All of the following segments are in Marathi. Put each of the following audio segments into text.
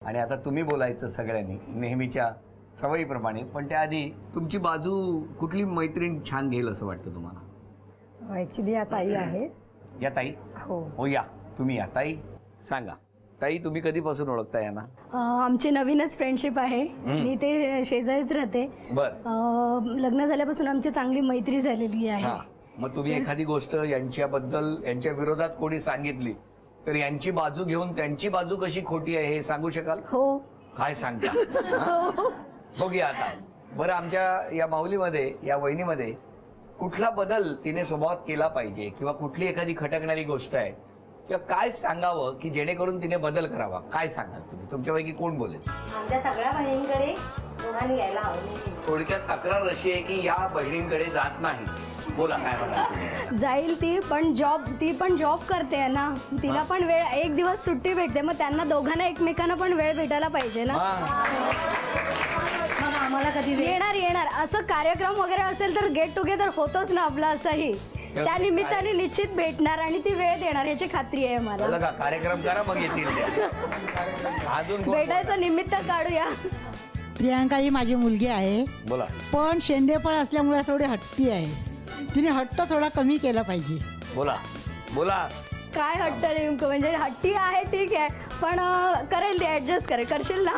आणि आता तुम्ही बोलायचं सगळ्यांनी नेहमीच्या सवयीप्रमाणे, पण त्याआधी तुमची बाजू कुठली मैत्रीण छान घेईल असं वाटतं तुम्हाला? ॲक्च्युली या ताई आहेत. या ताई? हो या, तुम्ही या ताई. सांगा ताई, तुम्ही कधीपासून ओळखता यांना? आमची नवीनच फ्रेंडशिप आहे. मी ते शेजारीच राहते. बर. लग्न झाल्यापासून आमची चांगली मैत्री झालेली आहे. मग तुम्ही एखादी गोष्ट यांच्याबद्दल यांच्या विरोधात कोणी सांगितली तर यांची बाजू घेऊन त्यांची बाजू कशी खोटी आहे हे सांगू शकाल? हो. काय सांगता? बघूया आता. बरं, आमच्या या माऊलीमध्ये, या वहिनीमध्ये कुठला बदल तिने स्वभावात केला पाहिजे, किंवा कुठली एखादी खटकणारी गोष्ट आहे, किंवा काय सांगावं की जेणेकरून तिने बदल करावा? काय सांगाल तुम्ही? तुमच्यापैकी कोण बोलेल? आमच्या सगळ्या बहिणींकडे दोघांनी यायला हवं. थोडक्यात तक्रार अशी आहे की या बहिणींकडे जात नाही. बोला, काय म्हणा? जाईल ती पण जॉब करते ना, तिला पण वेळ, एक दिवस सुट्टी भेटते, मग त्यांना दोघांना एकमेकांना पण वेळ भेटायला पाहिजे ना. आम्हाला कधी येणार असं कार्यक्रम वगैरे असेल तर गेट टुगेदर होतोच ना आपला. असंही त्या निमित्ताने निश्चित भेटणार आणि ती वेळ देणार याची खात्री आहे मला. कार्यक्रम करा, मग येतील. अजून भेटायचं निमित्त काढूया. प्रियांका ही माझी मुलगी आहे. बोला. पण शेंडेफळ असल्यामुळे थोडी हट्टी आहे. तिने हट्ट थोडा कमी केला पाहिजे. बोला बोला. काय हट्ट नेमकं? म्हणजे हट्टी आहे ठीक आहे, पण करेल ती, ऍडजस्ट करशील ना.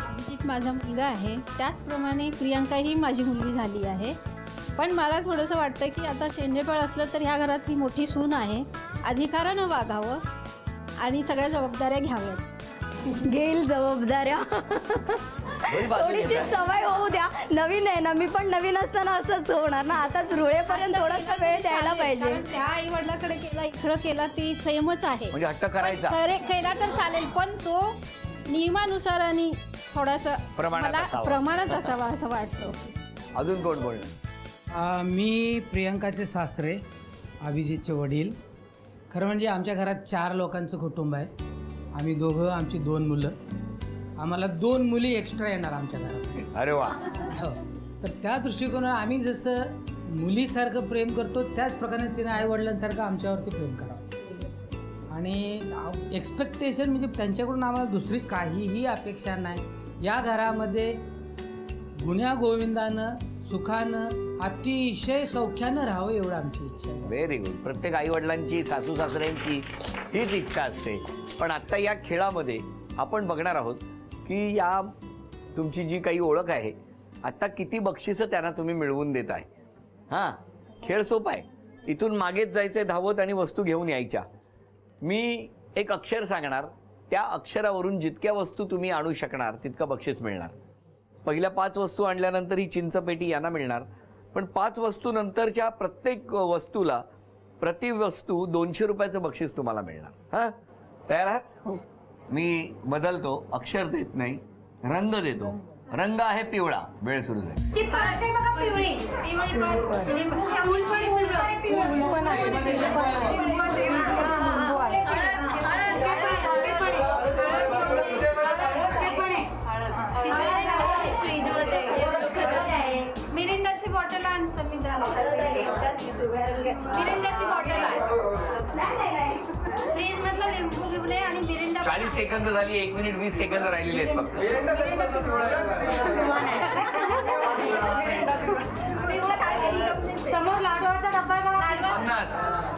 अभिषेक माझा मुलगा आहे, त्याचप्रमाणे प्रियांका ही माझी मुलगी झाली आहे. पण मला थोडंसं वाटतं की आता शेंडेफळ असलं तर ह्या घरात ही मोठी सून आहे, अधिकारानं वागावं आणि सगळ्या जबाबदाऱ्या घ्याव्यात. घेईल जबाबदाऱ्या. थोडीशी सवय होऊ द्या. नवीन आहे ना, मी पण नवीन असताना असंच होणार ना. आताच रुळेपर्यंत थोडासा वेळ द्यायला पाहिजे. त्या आई वडिलाकडे केला, इकडं केला, ती संयमच आहे. म्हणजे हट्ट करायचा केला तर चालेल, पण तो नियमानुसार आणि थोडासा प्रमाणात असावा असं वाटतं. अजून कोण बोलणार? मी प्रियंकाचे सासरे, अभिजितचे वडील. खरं म्हणजे आमच्या घरात 4 लोकांचं कुटुंब आहे. आम्ही दोघं, आमची 2 मुलं. आम्हाला 2 मुली एक्स्ट्रा येणार आमच्या घरात. अरे वा. हो. तर त्या दृष्टिकोनात आम्ही जसं मुलीसारखं प्रेम करतो त्याच प्रकारे तिने आईवडिलांसारखं आमच्यावरती प्रेम करावं. आणि एक्सपेक्टेशन म्हणजे त्यांच्याकडून आम्हाला दुसरी काहीही अपेक्षा नाही. या घरामध्ये गुण्यागोविंदानं, सुखानं, अतिशय सौख्यानं राहावं एवढं आमची इच्छा आहे. Very good. प्रत्येक आई वडिलांची, सासू सासऱ्यांची हीच इच्छा असते. पण आत्ता या खेळामध्ये आपण बघणार आहोत की या तुमची जी काही ओळख आहे, आत्ता किती बक्षिसं त्यांना तुम्ही मिळवून देत आहे. हां, खेळ सोपा आहे. इथून मागेच जायचं, धावत आणि वस्तू घेऊन यायच्या. मी एक अक्षर सांगणार, त्या अक्षरावरून जितक्या वस्तू तुम्ही आणू शकणार तितकं बक्षीस मिळणार. पहिल्या 5 वस्तू आणल्यानंतर ही चिंचपेटी यांना मिळणार. पण 5 वस्तू नंतरच्या प्रत्येक वस्तूला, प्रति वस्तू 200 रुपयाचं बक्षीस तुम्हाला मिळणार. हां, तयार आहात? हो. मी बदलतो, अक्षर देत नाही, रंग देतो. रंग आहे पिवळा. वेळ सुरू झाली. मिरिंडाची बॉटल आणचं मी मिरिंडाची बॉटल फ्रीज मधला लिंबू घेऊन आणि मिरिंडा. 40 सेकंद झाली. 1 मिनिट 20 सेकंद राहिलेले आहेत फक्त. समोर लाडवाचा डब्बा आहे बघा. 50.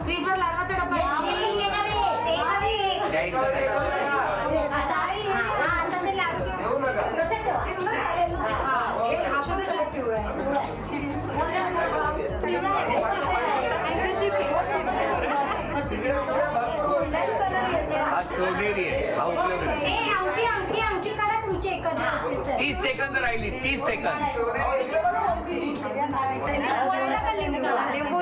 फ्रीजवर लाडवाचा डब्बा आहे. हा सोनेरी आहे, हा उपयोग नाही. आमची काढा तुमची एकत्र. 30 सेकंद राहिली. 30 सेकंद. लिंबू लिंबू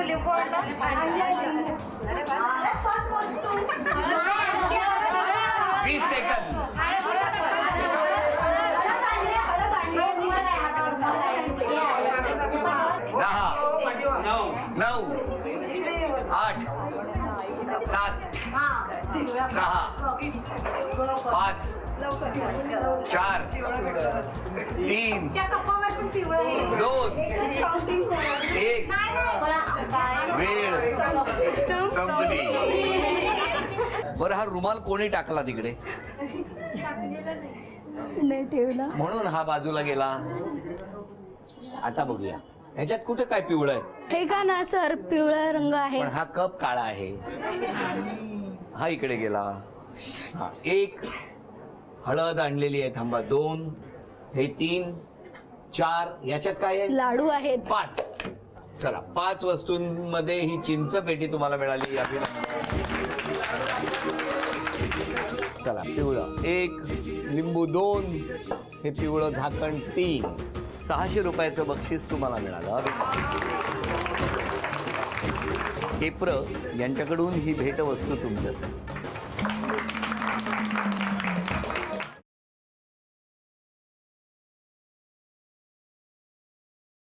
20 सेकंद. 10, 9, 8, 7, 6, 5, 4, 3, 2, 1. वेळ संपली. बरं, हा रुमाल कोणी टाकला तिकडे? नाही ठेवला. म्हणून हा बाजूला गेला. आता बघूया ह्याच्यात कुठे काय पिवळं आहे. हे का ना सर, पिवळा रंग आहे. पण हा कप काळा आहे. हा इकडे गेला. हा, 1 हळद आणलेली आहे. थांबा, 2, हे 3, 4, याच्यात काय आहे? लाडू आहेत. 5. चला, 5 वस्तूंमध्ये ही चिंच पेटी तुम्हाला मिळाली. चला, पिवळं 1, लिंबू 2, हे पिवळं झाकण 3. 600 रुपयाचं बक्षीस तुम्हाला मिळालं. केप्र यांच्याकडून ही भेटवस्तू तुमच्यासाठी.